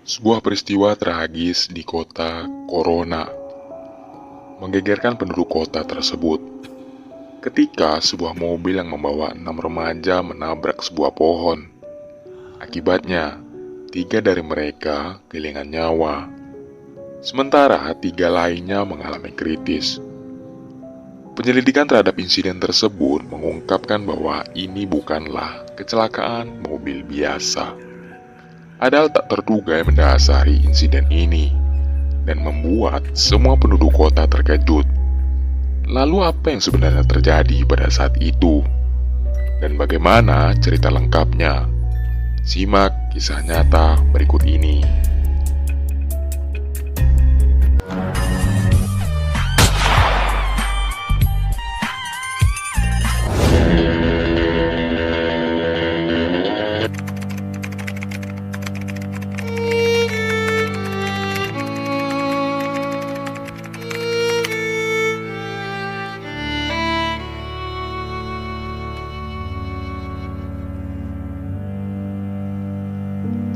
Sebuah peristiwa tragis di kota Corona menggegerkan penduduk kota tersebut ketika sebuah mobil yang membawa 6 remaja menabrak sebuah pohon. Akibatnya, 3 dari mereka kehilangan nyawa, sementara 3 lainnya mengalami kritis. Penyelidikan terhadap insiden tersebut mengungkapkan bahwa ini bukanlah kecelakaan mobil biasa. Ada hal tak terduga yang mendasari insiden ini dan membuat semua penduduk kota terkejut. Lalu apa yang sebenarnya terjadi pada saat itu? Dan bagaimana cerita lengkapnya? Simak kisah nyata berikut ini.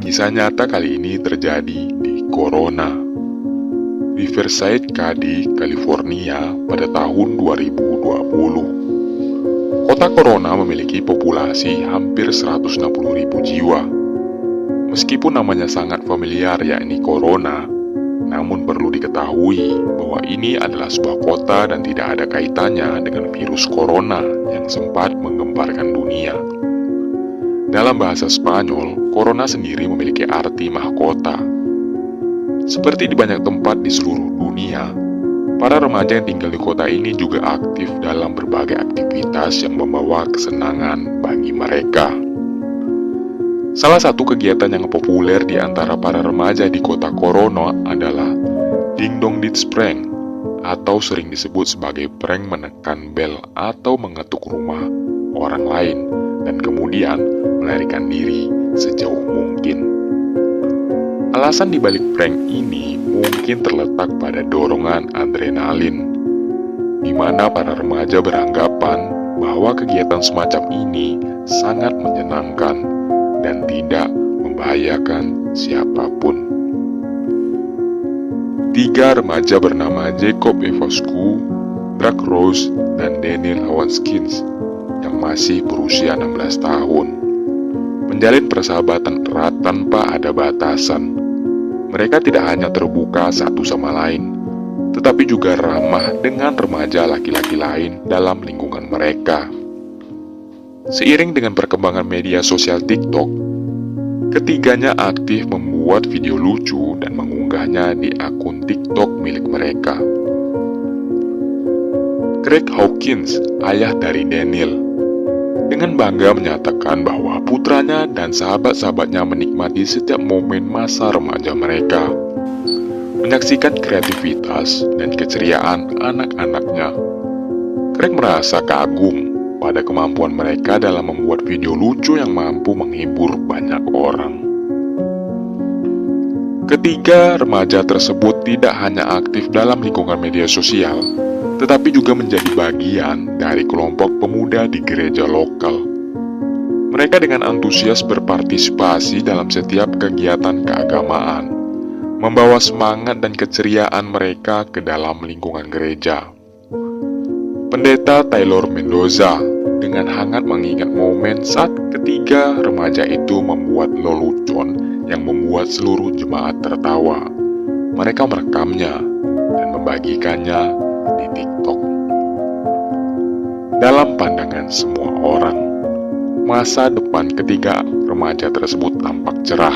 Kisah nyata kali ini terjadi di Corona, Riverside Cady, California pada tahun 2020. Kota Corona memiliki populasi hampir 160.000 jiwa. Meskipun namanya sangat familiar yakni Corona, namun perlu diketahui bahwa ini adalah sebuah kota dan tidak ada kaitannya dengan virus Corona yang sempat menggemparkan dunia. Dalam bahasa Spanyol, Corona sendiri memiliki arti mahkota. Seperti di banyak tempat di seluruh dunia, para remaja yang tinggal di kota ini juga aktif dalam berbagai aktivitas yang membawa kesenangan bagi mereka. Salah satu kegiatan yang populer di antara para remaja di kota Corona adalah Ding Dong Ditch Prank, atau sering disebut sebagai prank menekan bel atau mengetuk rumah orang lain dan kemudian melarikan diri sejauh mungkin. Alasan dibalik prank ini mungkin terletak pada dorongan adrenalin, di mana para remaja beranggapan bahwa kegiatan semacam ini sangat menyenangkan dan tidak membahayakan siapapun. 3 remaja bernama Jacob Evascu, Drake Rose, dan Daniel Hawanskins yang masih berusia 16 tahun menjalin persahabatan erat tanpa ada batasan. Mereka tidak hanya terbuka satu sama lain, tetapi juga ramah dengan remaja laki-laki lain dalam lingkungan mereka. Seiring dengan perkembangan media sosial TikTok, ketiganya aktif membuat video lucu dan mengunggahnya di akun TikTok milik mereka. Craig Hawkins, ayah dari Daniel, dengan bangga menyatakan bahwa putranya dan sahabat-sahabatnya menikmati setiap momen masa remaja mereka, menyaksikan kreativitas dan keceriaan anak-anaknya. Craig merasa kagum pada kemampuan mereka dalam membuat video lucu yang mampu menghibur banyak orang. Ketiga remaja tersebut tidak hanya aktif dalam lingkungan media sosial, tetapi juga menjadi bagian dari kelompok pemuda di gereja lokal. Mereka dengan antusias berpartisipasi dalam setiap kegiatan keagamaan, membawa semangat dan keceriaan mereka ke dalam lingkungan gereja. Pendeta Taylor Mendoza dengan hangat mengingat momen saat ketiga remaja itu membuat lelucon yang membuat seluruh jemaat tertawa. Mereka merekamnya dan membagikannya di TikTok. Dalam pandangan semua orang, masa depan ketiga remaja tersebut tampak cerah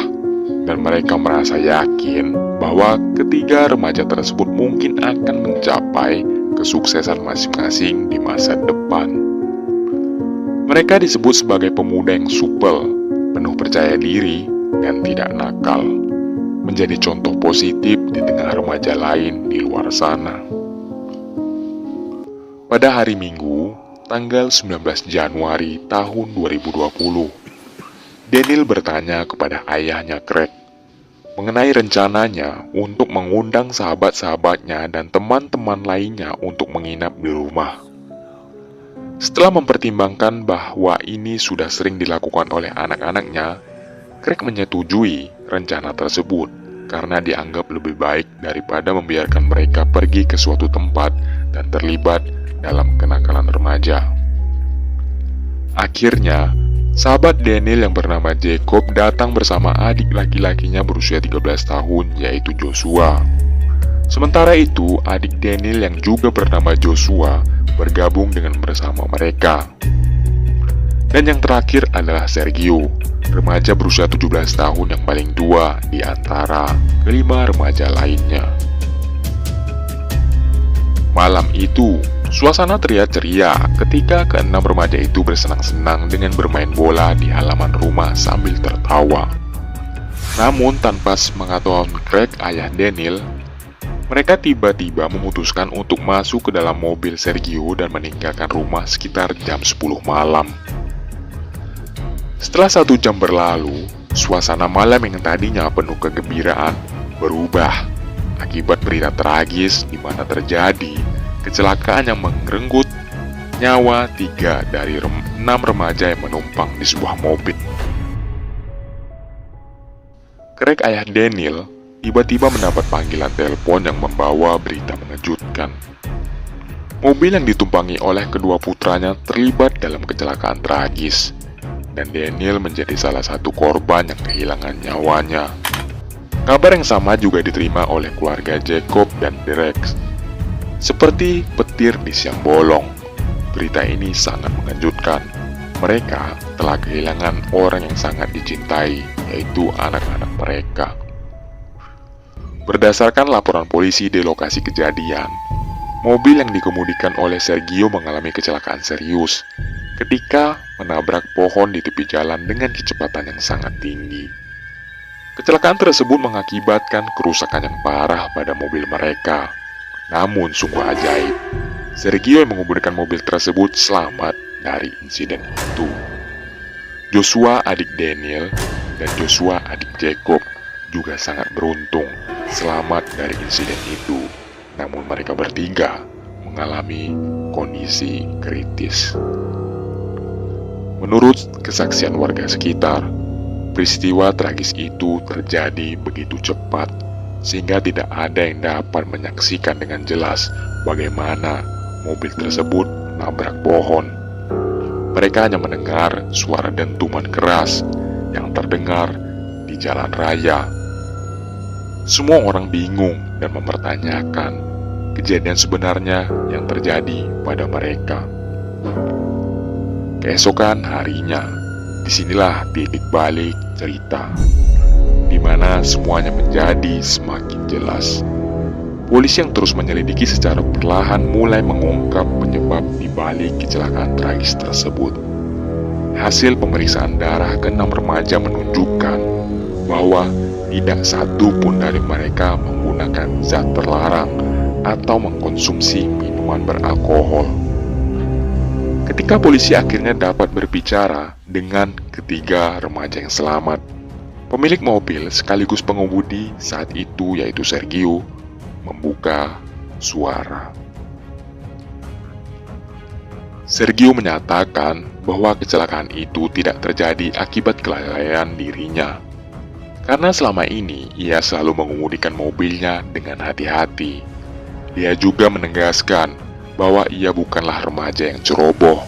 dan mereka merasa yakin bahwa ketiga remaja tersebut mungkin akan mencapai kesuksesan masing-masing di masa depan. Mereka disebut sebagai pemuda yang supel, penuh percaya diri, dan tidak nakal, menjadi contoh positif di tengah remaja lain di luar sana. Pada hari Minggu, tanggal 19 Januari tahun 2020, Daniel bertanya kepada ayahnya Craig mengenai rencananya untuk mengundang sahabat-sahabatnya dan teman-teman lainnya untuk menginap di rumah. Setelah mempertimbangkan bahwa ini sudah sering dilakukan oleh anak-anaknya, Craig menyetujui rencana tersebut karena dianggap lebih baik daripada membiarkan mereka pergi ke suatu tempat dan terlibat dalam kenakalan remaja. Akhirnya, sahabat Daniel yang bernama Jacob datang bersama adik laki-lakinya berusia 13 tahun, yaitu Joshua. Sementara itu, adik Daniel yang juga bernama Joshua bergabung dengan bersama mereka. Dan yang terakhir adalah Sergio, remaja berusia 17 tahun yang paling tua di antara kelima remaja lainnya. Malam itu, suasana terlihat ceria ketika keenam remaja itu bersenang-senang dengan bermain bola di halaman rumah sambil tertawa. Namun tanpa sepengetahuan Craig, ayah Daniel, mereka tiba-tiba memutuskan untuk masuk ke dalam mobil Sergio dan meninggalkan rumah sekitar jam 10 malam. Setelah 1 jam berlalu, suasana malam yang tadinya penuh kegembiraan berubah akibat berita tragis di mana terjadi kecelakaan yang merenggut nyawa 3 dari 6 remaja yang menumpang di sebuah mobil. Craig, ayah Daniel, tiba-tiba mendapat panggilan telepon yang membawa berita mengejutkan. Mobil yang ditumpangi oleh kedua putranya terlibat dalam kecelakaan tragis, dan Daniel menjadi salah satu korban yang kehilangan nyawanya. Kabar yang sama juga diterima oleh keluarga Jacob dan Derek. Seperti petir di siang bolong, berita ini sangat mengejutkan. Mereka telah kehilangan orang yang sangat dicintai, yaitu anak-anak mereka. Berdasarkan laporan polisi di lokasi kejadian, mobil yang dikemudikan oleh Sergio mengalami kecelakaan serius ketika menabrak pohon di tepi jalan dengan kecepatan yang sangat tinggi. Kecelakaan tersebut mengakibatkan kerusakan yang parah pada mobil mereka. Namun sungguh ajaib, Sergio yang mengemudikan mobil tersebut selamat dari insiden itu. Joshua, adik Daniel, dan Joshua, adik Jacob, juga sangat beruntung selamat dari insiden itu. Namun mereka bertiga mengalami kondisi kritis. Menurut kesaksian warga sekitar, peristiwa tragis itu terjadi begitu cepat sehingga tidak ada yang dapat menyaksikan dengan jelas bagaimana mobil tersebut menabrak pohon. Mereka hanya mendengar suara dentuman keras yang terdengar di jalan raya. Semua orang bingung dan mempertanyakan kejadian sebenarnya yang terjadi pada mereka. Keesokan harinya, disinilah titik balik cerita, di mana semuanya menjadi semakin jelas. Polisi yang terus menyelidiki secara perlahan mulai mengungkap penyebab di balik kecelakaan tragis tersebut. Hasil pemeriksaan darah ke-6 remaja menunjukkan bahwa tidak satu pun dari mereka menggunakan zat terlarang atau mengkonsumsi minuman beralkohol. Ketika polisi akhirnya dapat berbicara dengan ketiga remaja yang selamat, pemilik mobil sekaligus pengemudi saat itu, yaitu Sergio, membuka suara. Sergio menyatakan bahwa kecelakaan itu tidak terjadi akibat kelalaian dirinya, karena selama ini ia selalu mengemudikan mobilnya dengan hati-hati. Dia juga menegaskan bahwa ia bukanlah remaja yang ceroboh.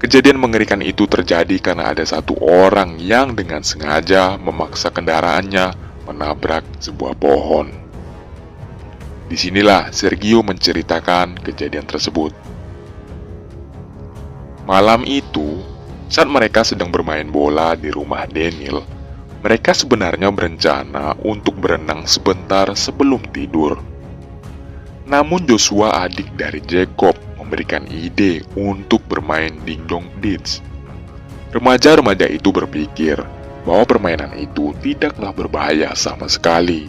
Kejadian mengerikan itu terjadi karena ada satu orang yang dengan sengaja memaksa kendaraannya menabrak sebuah pohon. Disinilah Sergio menceritakan kejadian tersebut. Malam itu, saat mereka sedang bermain bola di rumah Daniel, mereka sebenarnya berencana untuk berenang sebentar sebelum tidur. Namun Joshua, adik dari Jacob, memberikan ide untuk bermain dingdong ditch. Remaja-remaja itu berpikir bahwa permainan itu tidaklah berbahaya sama sekali.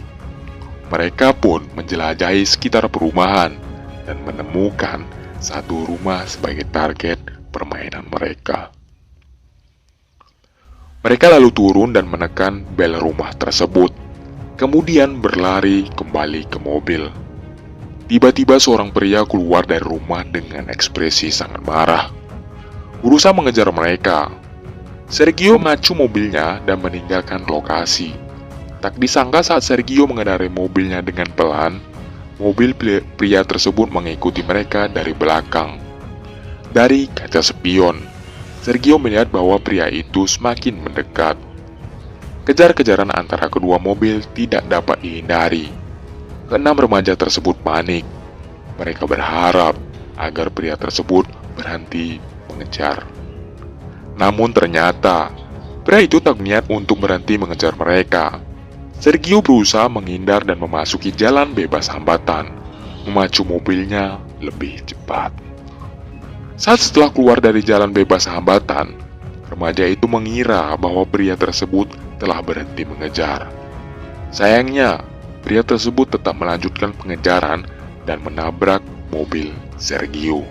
Mereka pun menjelajahi sekitar perumahan dan menemukan satu rumah sebagai target permainan mereka. Mereka lalu turun dan menekan bel rumah tersebut, kemudian berlari kembali ke mobil. Tiba-tiba seorang pria keluar dari rumah dengan ekspresi sangat marah, berusaha mengejar mereka. Sergio mengacu mobilnya dan meninggalkan lokasi. Tak disangka saat Sergio mengendarai mobilnya dengan pelan, mobil pria tersebut mengikuti mereka dari belakang. Dari kaca spion, Sergio melihat bahwa pria itu semakin mendekat. Kejar-kejaran antara kedua mobil tidak dapat dihindari. Keenam remaja tersebut panik. Mereka berharap agar pria tersebut berhenti mengejar. Namun ternyata, pria itu tak niat untuk berhenti mengejar mereka. Sergio berusaha menghindar dan memasuki jalan bebas hambatan, memacu mobilnya lebih cepat. Saat setelah keluar dari jalan bebas hambatan, remaja itu mengira bahwa pria tersebut telah berhenti mengejar. Sayangnya, pria tersebut tetap melanjutkan pengejaran dan menabrak mobil Sergio,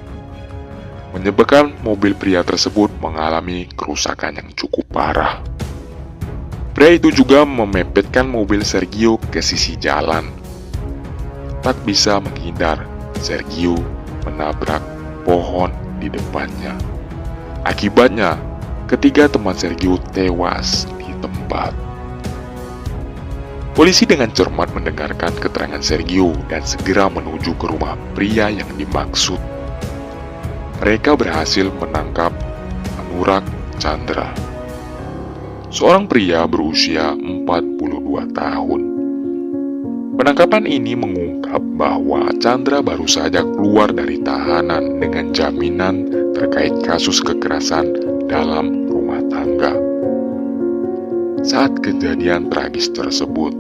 menyebabkan mobil pria tersebut mengalami kerusakan yang cukup parah. Pria itu juga memepetkan mobil Sergio ke sisi jalan. Tak bisa menghindar, Sergio menabrak pohon di depannya. Akibatnya, ketiga teman Sergio tewas di tempat. Polisi dengan cermat mendengarkan keterangan Sergio dan segera menuju ke rumah pria yang dimaksud. Mereka berhasil menangkap Anurag Chandra, seorang pria berusia 42 tahun. Penangkapan ini mengungkap bahwa Chandra baru saja keluar dari tahanan dengan jaminan terkait kasus kekerasan dalam rumah tangga. Saat kejadian tragis tersebut,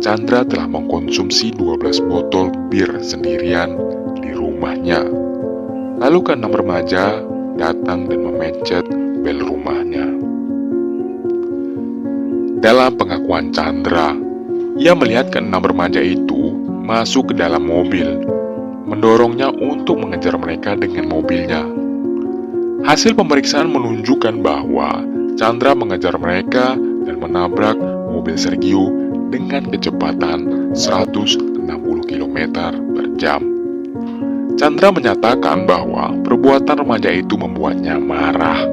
Chandra telah mengkonsumsi 12 botol bir sendirian di rumahnya. Lalu keenam remaja datang dan memencet bel rumahnya. Dalam pengakuan Chandra, ia melihat keenam remaja itu masuk ke dalam mobil, mendorongnya untuk mengejar mereka dengan mobilnya. Hasil pemeriksaan menunjukkan bahwa Chandra mengejar mereka dan menabrak mobil Sergio dengan kecepatan 160 km per jam. Chandra menyatakan bahwa perbuatan remaja itu membuatnya marah,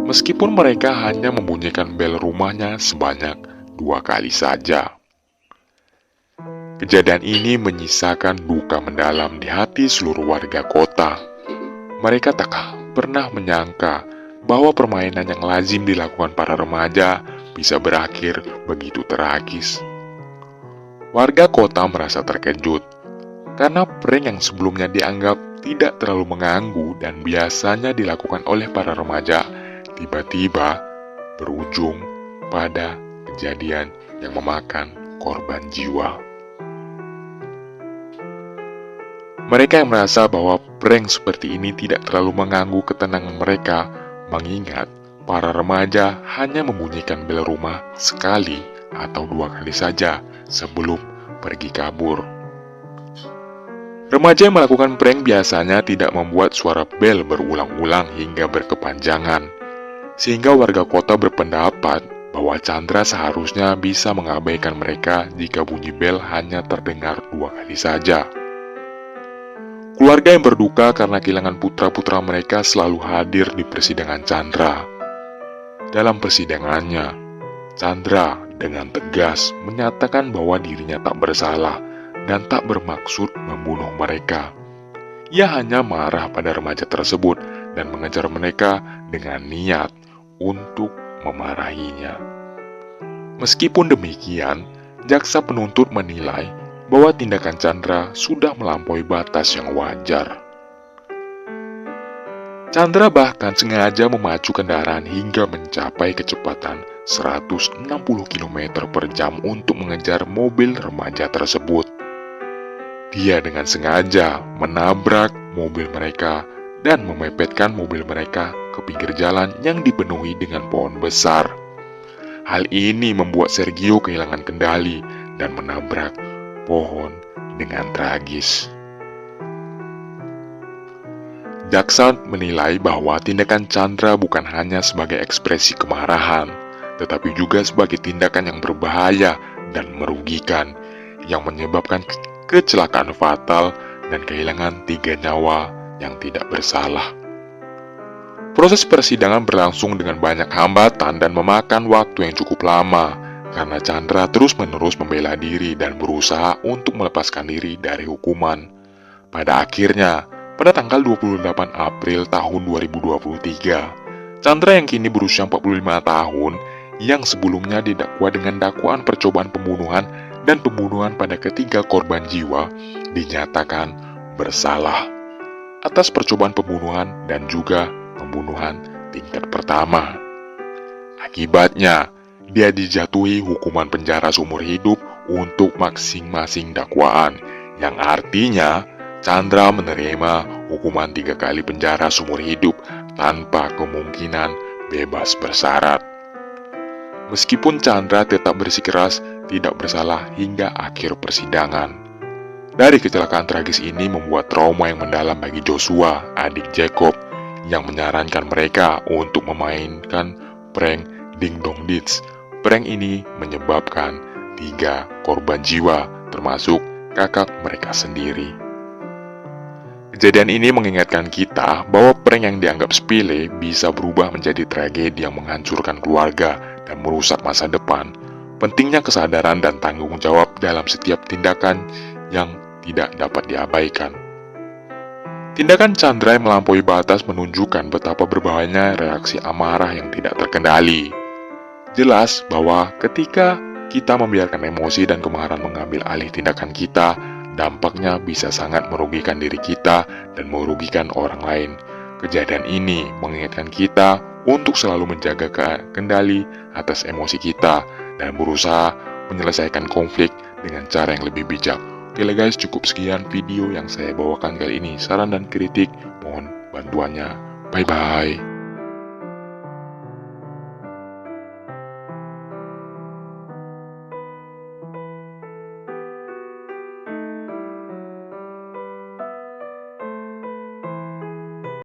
meskipun mereka hanya membunyikan bel rumahnya sebanyak 2 kali saja. Kejadian ini menyisakan duka mendalam di hati seluruh warga kota. Mereka tak pernah menyangka bahwa permainan yang lazim dilakukan para remaja bisa berakhir begitu tragis. Warga kota merasa terkejut karena prank yang sebelumnya dianggap tidak terlalu mengganggu dan biasanya dilakukan oleh para remaja tiba-tiba berujung pada kejadian yang memakan korban jiwa. Mereka yang merasa bahwa prank seperti ini tidak terlalu mengganggu ketenangan mereka, mengingat para remaja hanya membunyikan bel rumah sekali atau 2 kali saja sebelum pergi kabur. Remaja yang melakukan prank biasanya tidak membuat suara bel berulang-ulang hingga berkepanjangan, sehingga warga kota berpendapat bahwa Chandra seharusnya bisa mengabaikan mereka jika bunyi bel hanya terdengar 2 kali saja. Keluarga yang berduka karena kehilangan putra-putra mereka selalu hadir di persidangan Chandra. Dalam persidangannya, Chandra dengan tegas menyatakan bahwa dirinya tak bersalah dan tak bermaksud membunuh mereka. Ia hanya marah pada remaja tersebut dan mengejar mereka dengan niat untuk memarahinya. Meskipun demikian, jaksa penuntut menilai bahwa tindakan Chandra sudah melampaui batas yang wajar. Chandra bahkan sengaja memacu kendaraan hingga mencapai kecepatan 160 km per jam untuk mengejar mobil remaja tersebut. Dia dengan sengaja menabrak mobil mereka dan memepetkan mobil mereka ke pinggir jalan yang dipenuhi dengan pohon besar. Hal ini membuat Sergio kehilangan kendali dan menabrak pohon dengan tragis. Jaksa menilai bahwa tindakan Chandra bukan hanya sebagai ekspresi kemarahan, tetapi juga sebagai tindakan yang berbahaya dan merugikan, yang menyebabkan kecelakaan fatal dan kehilangan 3 nyawa yang tidak bersalah. Proses persidangan berlangsung dengan banyak hambatan dan memakan waktu yang cukup lama, karena Chandra terus-menerus membela diri dan berusaha untuk melepaskan diri dari hukuman. Pada akhirnya, pada tanggal 28 April tahun 2023, Chandra yang kini berusia 45 tahun, yang sebelumnya didakwa dengan dakwaan percobaan pembunuhan dan pembunuhan pada ketiga korban jiwa, dinyatakan bersalah atas percobaan pembunuhan dan juga pembunuhan tingkat pertama. Akibatnya, dia dijatuhi hukuman penjara seumur hidup untuk masing-masing dakwaan, yang artinya Chandra menerima hukuman 3 kali penjara seumur hidup tanpa kemungkinan bebas bersyarat. Meskipun Chandra tetap bersikeras tidak bersalah hingga akhir persidangan. Dari kecelakaan tragis ini membuat trauma yang mendalam bagi Joshua, adik Jacob, yang menyarankan mereka untuk memainkan prank Ding Dong Ditch. Prank ini menyebabkan 3 korban jiwa, termasuk kakak mereka sendiri. Kejadian ini mengingatkan kita bahwa prank yang dianggap sepele bisa berubah menjadi tragedi yang menghancurkan keluarga dan merusak masa depan. Pentingnya kesadaran dan tanggung jawab dalam setiap tindakan yang tidak dapat diabaikan. Tindakan Chandra yang melampaui batas menunjukkan betapa berbahayanya reaksi amarah yang tidak terkendali. Jelas bahwa ketika kita membiarkan emosi dan kemarahan mengambil alih tindakan kita, dampaknya bisa sangat merugikan diri kita dan merugikan orang lain. Kejadian ini mengingatkan kita untuk selalu menjaga kendali atas emosi kita dan berusaha menyelesaikan konflik dengan cara yang lebih bijak. Oke lah guys, cukup sekian video yang saya bawakan kali ini. Saran dan kritik mohon bantuannya. Bye bye.